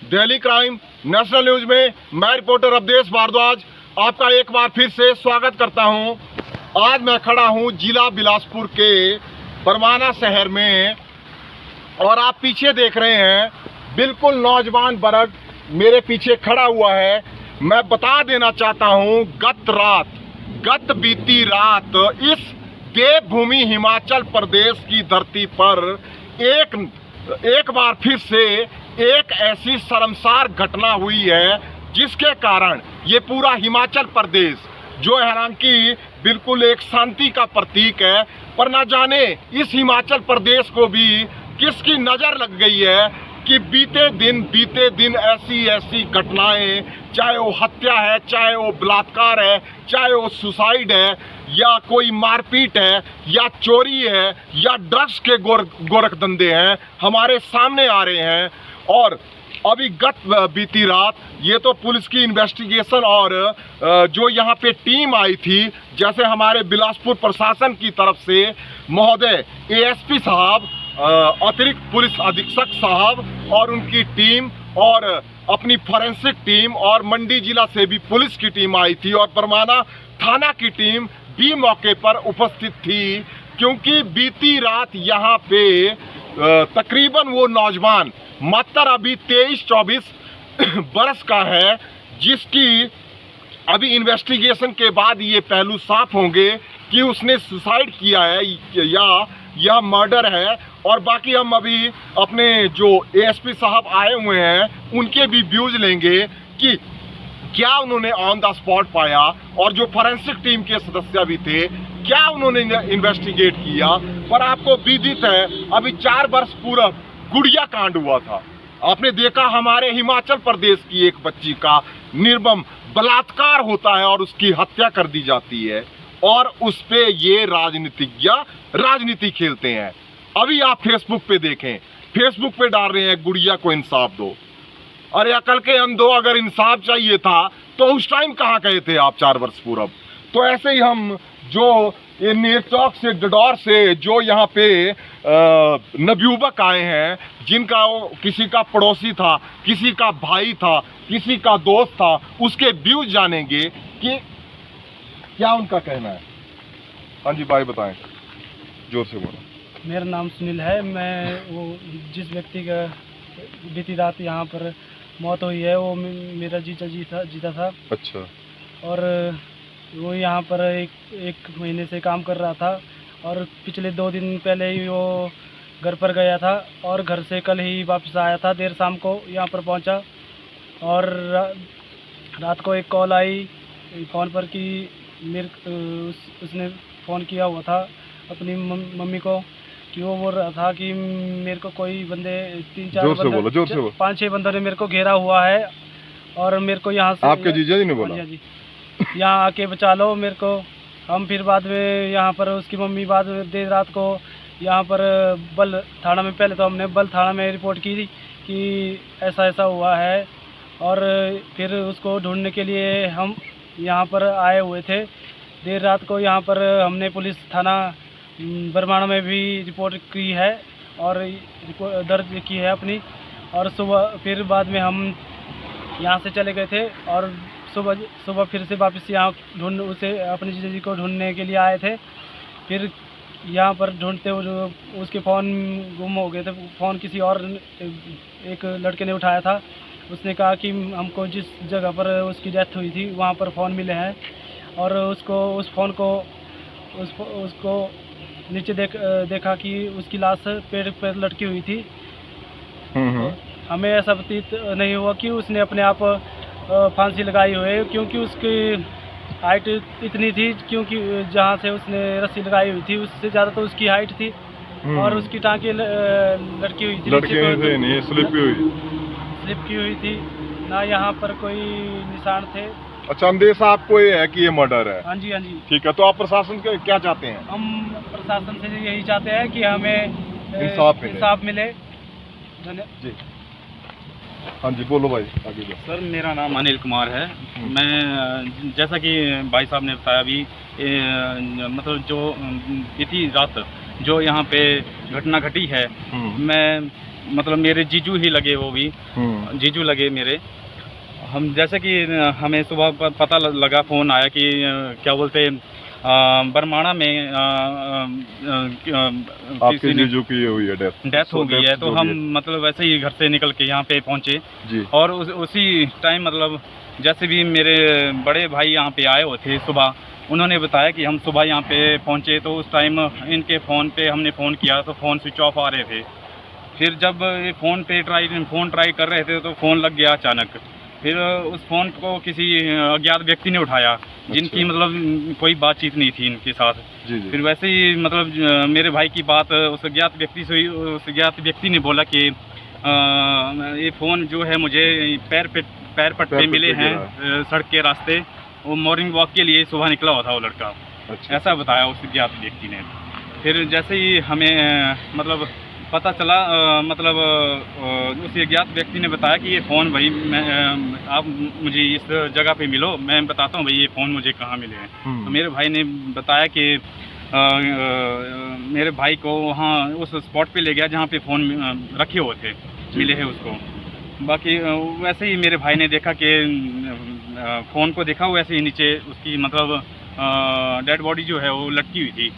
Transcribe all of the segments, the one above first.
Delhi crime national news में मैं reporter Awadhesh Bhardwaj आपका एक बार फिर से स्वागत करता हूं। आज मैं खड़ा हूं जिला बिलासपुर के परवाना शहर में और आप पीछे देख रहे हैं बिल्कुल नौजवान वर्ग मेरे पीछे खड़ा हुआ है। मैं बता देना चाहता हूं गत बीती रात इस देवभूमि हिमाचल प्रदेश की धरती पर एक बार फिर से एक ऐसी शर्मसार घटना हुई है जिसके कारण ये पूरा हिमाचल प्रदेश जो हालांकि बिल्कुल एक शांति का प्रतीक है, पर ना जाने इस हिमाचल प्रदेश को भी किसकी नज़र लग गई है कि बीते दिन ऐसी घटनाएं, चाहे वो हत्या है, चाहे वो बलात्कार है, चाहे वो सुसाइड है, या कोई मारपीट है, या चोरी है, या ड्रग्स के गोरखधंधे हैं, हमारे सामने आ रहे हैं। और अभी बीती रात ये तो पुलिस की इन्वेस्टिगेशन और जो यहाँ पे टीम आई थी, जैसे हमारे बिलासपुर प्रशासन की तरफ से महोदय एएसपी साहब, अतिरिक्त पुलिस अधीक्षक साहब और उनकी टीम और अपनी फॉरेंसिक टीम और मंडी जिला से भी पुलिस की टीम आई थी और परवाना थाना की टीम भी मौके पर उपस्थित थी, क्योंकि बीती रात यहाँ पे तकरीबन वो नौजवान मात्र अभी 23-24 बरस का है, जिसकी अभी इन्वेस्टिगेशन के बाद ये पहलू साफ होंगे कि उसने सुसाइड किया है या यह मर्डर है। और बाकी हम अभी अपने जो एएसपी साहब आए हुए हैं उनके भी व्यूज लेंगे कि क्या उन्होंने ऑन द स्पॉट पाया, और जो फॉरेंसिक टीम के सदस्य भी थे क्या उन्होंने इन्वेस्टिगेट किया। पर आपको विदित है अभी 4 वर्ष पूर्व गुड़िया कांड हुआ था, आपने देखा हमारे हिमाचल प्रदेश की एक बच्ची का निर्मम बलात्कार होता है और उसकी हत्या कर दी जाती है, और उस पे ये राजनीतिज्ञ राजनीति खेलते हैं। अभी आप फेसबुक पे देखें, फेसबुक पे डाल रहे हैं गुड़िया को इंसाफ दो। अरे अकल के अंधो, अगर इंसाफ चाहिए था तो उस टाइम कहाँ गए थे आप 4 वर्ष पूर्व। तो ऐसे ही हम जो ये नेरचौक से डडौर से जो यहाँ पे नवयुवक आए हैं, जिनका किसी का पड़ोसी था, किसी का भाई था, किसी का दोस्त था, उसके व्यूज जानेंगे कि क्या उनका कहना है। हाँ जी भाई बताएं, जोर से बोलो। मेरा नाम सुनील है। मैं वो जिस व्यक्ति का बीती रात यहाँ पर मौत हुई है वो मेरा जीता था। अच्छा। और वो यहाँ पर एक महीने से काम कर रहा था और पिछले 2 दिन पहले ही वो घर पर गया था और घर से कल ही वापस आया था। देर शाम को यहाँ पर पहुँचा और रात को एक कॉल आई फ़ोन पर कि उसने फ़ोन किया हुआ था अपनी मम्मी को कि वो बोल रहा था कि मेरे को कोई बंदे 5-6 बंदों ने मेरे को घेरा हुआ है और मेरे को यहाँ से, आपके जीजा जी ने बोला जी यहाँ आके बचा लो मेरे को। हम फिर बाद में यहाँ पर उसकी मम्मी बाद में देर रात को यहाँ पर बल थाना में, पहले तो हमने बल थाना में रिपोर्ट की थी कि ऐसा हुआ है, और फिर उसको ढूंढने के लिए हम यहाँ पर आए हुए थे। देर रात को यहाँ पर हमने पुलिस थाना बरमाणा में भी रिपोर्ट की है और दर्ज की है अपनी, और सुबह फिर बाद में हम यहाँ से चले गए थे और सुबह फिर से वापस यहाँ उसे अपनी जीजा जी को ढूंढने के लिए आए थे। फिर यहाँ पर ढूंढते हुए उसके फ़ोन गुम हो गए थे। फ़ोन किसी और एक लड़के ने उठाया था, उसने कहा कि हमको जिस जगह पर उसकी डेथ हुई थी वहाँ पर फ़ोन मिले हैं, और उसको नीचे देखा कि उसकी लाश पेड़ पर लटकी हुई थी। हमें ऐसा प्रतीत नहीं हुआ कि उसने अपने आप फांसी लगाई हुई है, क्योंकि उसकी हाइट इतनी थी, क्योंकि जहाँ से उसने रस्सी लगाई हुई थी उससे ज़्यादा तो उसकी हाइट थी और उसकी टाँगें लटकी हुई थी, स्लिप की हुई थी ना, यहाँ पर कोई निशान थे। अच्छा, अंदेशा आपको ये है कि ये मर्डर है? हाँ जी। ठीक है, तो आप प्रशासन के क्या चाहते हैं? हम प्रशासन से यही चाहते हैं कि हमें इंसाफ मिले। धन्यवाद जी। हाँ जी बोलो भाई, आगे बोलो। सर मेरा नाम अनिल कुमार है। मैं जैसा कि भाई साहब ने बताया अभी मतलब जो बीती रात जो यहाँ पे घटना घटी है, मैं मतलब मेरे जीजू ही लगे, वो भी जीजू लगे मेरे। हम जैसे कि हमें सुबह पता लगा, फ़ोन आया कि क्या बोलते बरमाणा में आपके जीजू की हुई है डेथ हो गई है। तो हम मतलब वैसे ही घर से निकल के यहाँ पे पहुँचे जी। और उसी टाइम मतलब जैसे भी मेरे बड़े भाई यहाँ पे आए हुए थे सुबह, उन्होंने बताया कि हम सुबह यहाँ पे पहुँचे तो उस टाइम इनके फ़ोन पे हमने फ़ोन किया तो फ़ोन स्विच ऑफ आ रहे थे। फिर जब ये फ़ोन ट्राई कर रहे थे तो फ़ोन लग गया अचानक। फिर उस फ़ोन को किसी अज्ञात व्यक्ति ने उठाया, जिनकी मतलब कोई बातचीत नहीं थी इनके साथ। जी जी। फिर वैसे ही मतलब मेरे भाई की बात उस अज्ञात व्यक्ति से हुई। उस अज्ञात व्यक्ति ने बोला कि ये फ़ोन जो है मुझे पैर पट्टे मिले हैं सड़क के रास्ते। वो मॉर्निंग वॉक के लिए सुबह निकला हुआ था वो लड़का। अच्छा। ऐसा बताया उस अज्ञात व्यक्ति ने। फिर जैसे ही हमें मतलब पता चला मतलब उस अज्ञात व्यक्ति ने बताया कि ये फ़ोन भाई आप मुझे इस जगह पे मिलो, मैं बताता हूँ भाई ये फ़ोन मुझे कहाँ मिले हैं। तो मेरे भाई ने बताया कि मेरे भाई को वहाँ उस स्पॉट पे ले गया जहाँ पे फ़ोन रखे हुए थे, मिले हैं उसको। बाकी वैसे ही मेरे भाई ने देखा कि फ़ोन को देखा, वैसे ही नीचे उसकी मतलब डेड बॉडी जो है वो लटकी हुई थी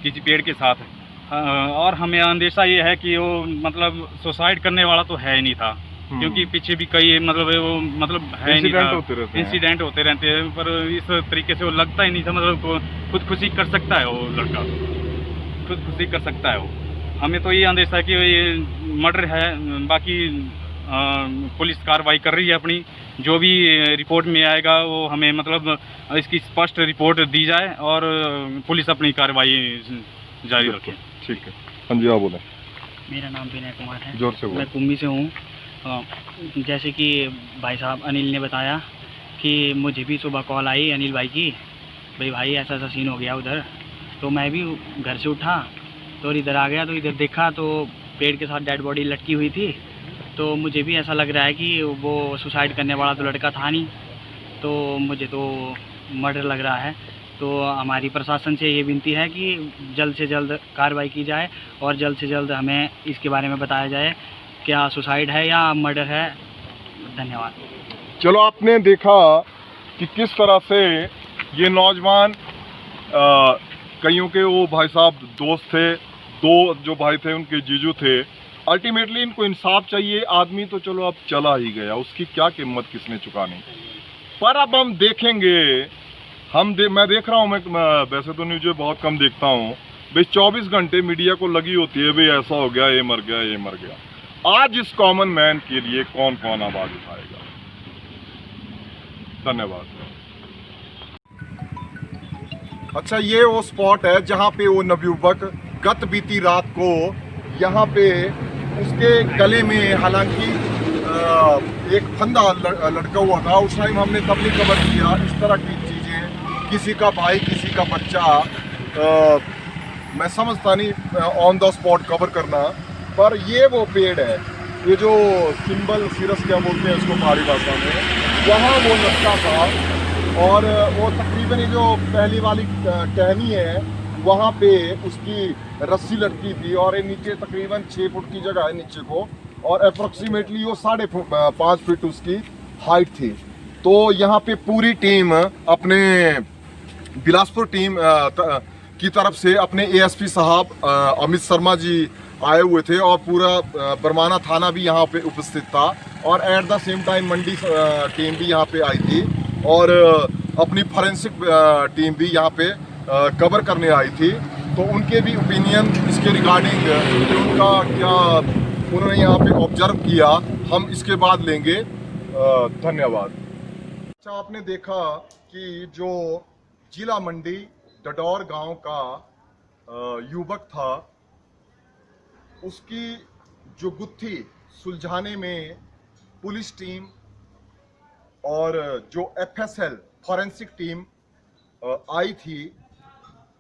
किसी पेड़ के साथ। और हमें अंदेशा ये है कि वो मतलब सुसाइड करने वाला तो है ही नहीं था, क्योंकि पीछे भी कई मतलब वो मतलब है नहीं था, इंसिडेंट होते रहते हैं। पर इस तरीके से वो लगता ही नहीं था, मतलब खुदकुशी कर सकता है वो लड़का, खुदकुशी कर सकता है वो। हमें तो ये अंदेशा है कि ये मर्डर है। बाकी पुलिस कार्रवाई कर रही है अपनी, जो भी रिपोर्ट में आएगा वो हमें मतलब इसकी स्पष्ट रिपोर्ट दी जाए और पुलिस अपनी कार्रवाई जारी रखे। ठीक है। हाँ जी, आप बोलें। मेरा नाम विनय कुमार है, जोर से बोलें। मैं कुम्मी से हूँ। जैसे कि भाई साहब अनिल ने बताया कि मुझे भी सुबह कॉल आई अनिल भाई की, भाई ऐसा ऐसा सीन हो गया उधर। तो मैं भी घर से उठा तो इधर आ गया, तो इधर देखा तो पेड़ के साथ डेड बॉडी लटकी हुई थी। तो मुझे भी ऐसा लग रहा है कि वो सुसाइड करने वाला तो लड़का था नहीं, तो मुझे तो मर्डर लग रहा है। तो हमारी प्रशासन से ये विनती है कि जल्द से जल्द कार्रवाई की जाए और जल्द से जल्द हमें इसके बारे में बताया जाए क्या सुसाइड है या मर्डर है। धन्यवाद। चलो, आपने देखा कि किस तरह से ये नौजवान कईयों के वो भाई साहब दोस्त थे, दो जो भाई थे उनके जीजू थे। अल्टीमेटली इनको इंसाफ चाहिए। आदमी तो चलो अब चला ही गया, उसकी क्या कीमत किसने चुकानी। पर अब हम देखेंगे, मैं देख रहा हूँ, मैं वैसे तो न्यूज़ बहुत कम देखता हूँ भाई, 24 घंटे मीडिया को लगी होती है भाई ऐसा हो गया, ये मर गया, ये मर गया। आज इस कॉमन मैन के लिए कौन कौन आवाज उठाएगा? धन्यवाद। अच्छा, ये वो स्पॉट है जहाँ पे वो नवयुवक गत बीती रात को यहाँ पे उसके गले में हालांकि एक फंदा लटका हुआ था। उस टाइम हमने तब नहीं कवर किया इस तरह की चीज़ें, किसी का भाई किसी का बच्चा, मैं समझता नहीं ऑन द स्पॉट कवर करना। पर ये वो पेड़ है, ये जो सिंबल सिरस क्या बोलते हैं उसको पहाड़ी भाषा में, वहाँ वो लटका था। और वो तकरीबन ये जो पहली वाली टहनी है वहाँ पे उसकी रस्सी लटकी थी और ये नीचे तकरीबन 6 फुट की जगह है नीचे को, और अप्रोक्सीमेटली वो 5.5 फीट उसकी हाइट थी। तो यहाँ पे पूरी टीम अपने बिलासपुर टीम की तरफ से अपने एएसपी साहब अमित शर्मा जी आए हुए थे और पूरा बरमाना थाना भी यहाँ पे उपस्थित था, और at the same time Mandi team भी यहाँ पे आई थी और अपनी फॉरेंसिक टीम भी यहाँ पे कवर करने आई थी। तो उनके भी ओपिनियन इसके रिगार्डिंग उनका क्या उन्होंने यहाँ पे ऑब्जर्व किया, हम इसके बाद लेंगे। धन्यवाद। अच्छा, आपने देखा कि जो जिला मंडी डडौर गांव का युवक था, उसकी जो गुत्थी सुलझाने में पुलिस टीम और जो एफएसएल फॉरेंसिक टीम आई थी,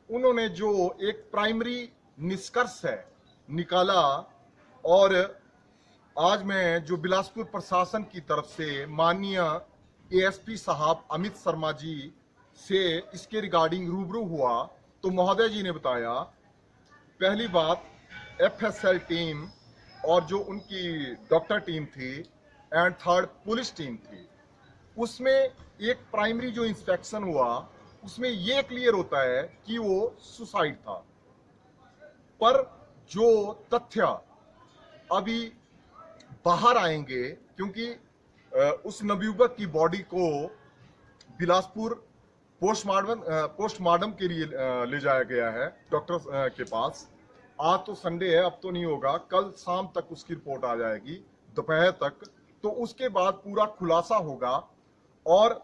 उन्होंने जो एक प्राइमरी निष्कर्ष है निकाला, और आज मैं जो बिलासपुर प्रशासन की तरफ से माननीय एएसपी साहब अमित शर्मा जी से इसके रिगार्डिंग रूबरू हुआ, तो महोदय जी ने बताया, पहली बात एफएसएल टीम और जो उनकी डॉक्टर टीम थी एंड थर्ड पुलिस टीम थी, उसमें एक प्राइमरी जो इंस्पेक्शन हुआ उसमें ये क्लियर होता है कि वो सुसाइड था। पर जो तथ्य अभी बाहर आएंगे, क्योंकि उस नवयुवक की बॉडी को बिलासपुर पोस्टमार्टम के लिए ले जाया गया है डॉक्टर के पास। आज तो संडे है, अब तो नहीं होगा, कल शाम तक उसकी रिपोर्ट आ जाएगी, दोपहर तक, तो उसके बाद पूरा खुलासा होगा। और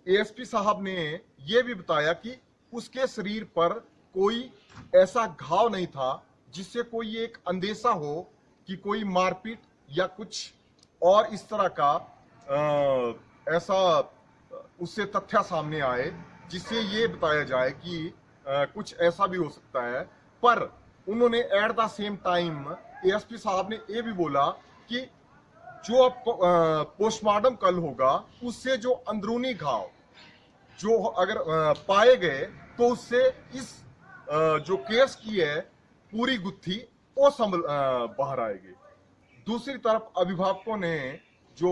एएसपी साहब ने यह भी बताया कि उसके शरीर पर कोई ऐसा घाव नहीं था जिससे कोई एक अंदेशा हो कि कोई मारपीट या कुछ और इस तरह का ऐसा उससे तथ्य सामने आए जिससे ये बताया जाए कि कुछ ऐसा भी हो सकता है। पर उन्होंने at the same time ASP साहब ने ये भी बोला कि जो अब पोस्टमार्टम कल होगा उससे जो अंदरूनी घाव जो अगर पाए गए तो उससे इस जो केस की है पूरी गुत्थी वो बाहर आएगी। दूसरी तरफ अभिभावकों ने जो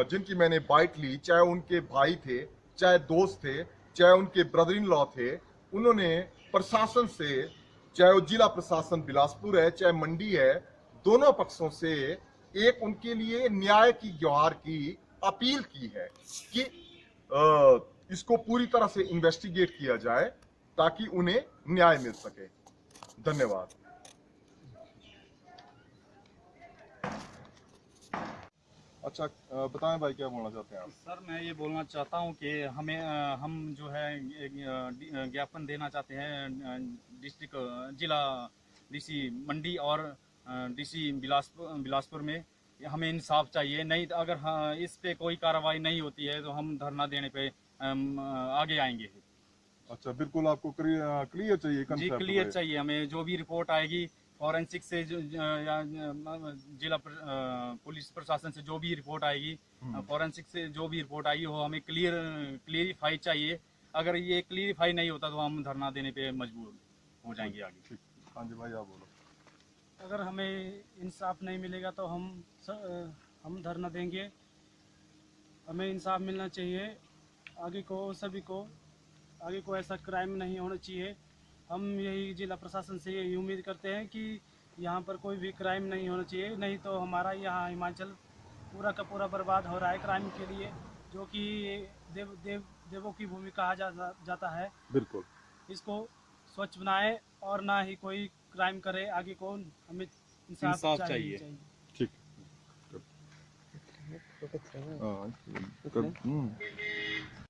जिनकी मैंने बाइट ली, चाहे उनके भाई थे, चाहे दोस्त थे, चाहे उनके ब्रदर इन लॉ थे, उन्होंने प्रशासन से, चाहे वो जिला प्रशासन बिलासपुर है चाहे मंडी है, दोनों पक्षों से एक उनके लिए न्याय की गुहार की अपील की है कि इसको पूरी तरह से इन्वेस्टिगेट किया जाए ताकि उन्हें न्याय मिल सके। धन्यवाद। अच्छा, बताएं भाई क्या बोलना चाहते हैं आप? सर मैं ये बोलना चाहता हूँ कि हम जो है एक ज्ञापन देना चाहते हैं डिस्ट्रिक्ट जिला डीसी मंडी और डीसी बिलासपुर में। हमें इंसाफ चाहिए, नहीं तो अगर इस पे कोई कार्रवाई नहीं होती है तो हम धरना देने पे आगे आएंगे। अच्छा, बिल्कुल आपको क्लियर चाहिए, जी क्लियर चाहिए हमें। जो भी रिपोर्ट आएगी फॉरेंसिक से या जिला पुलिस प्रशासन से जो भी रिपोर्ट आएगी, फॉरेंसिक से जो भी रिपोर्ट आएगी वो हमें क्लियरिफाई चाहिए। अगर ये क्लियरिफाई नहीं होता तो हम धरना देने पे मजबूर हो जाएंगे आगे। हाँ जी भाई, आप बोलो। अगर हमें इंसाफ नहीं मिलेगा तो हम धरना देंगे। हमें इंसाफ मिलना चाहिए, आगे को सभी को, आगे को ऐसा क्राइम नहीं होना चाहिए। हम यही जिला प्रशासन से यही उम्मीद करते हैं कि यहाँ पर कोई भी क्राइम नहीं होना चाहिए, नहीं तो हमारा यहाँ हिमाचल पूरा का पूरा बर्बाद हो रहा है क्राइम के लिए, जो कि देवों की भूमि कहा जाता है। बिल्कुल, इसको स्वच्छ बनाए और ना ही कोई क्राइम करे। आगे को हमें इंसाफ चाहिए। ठीक।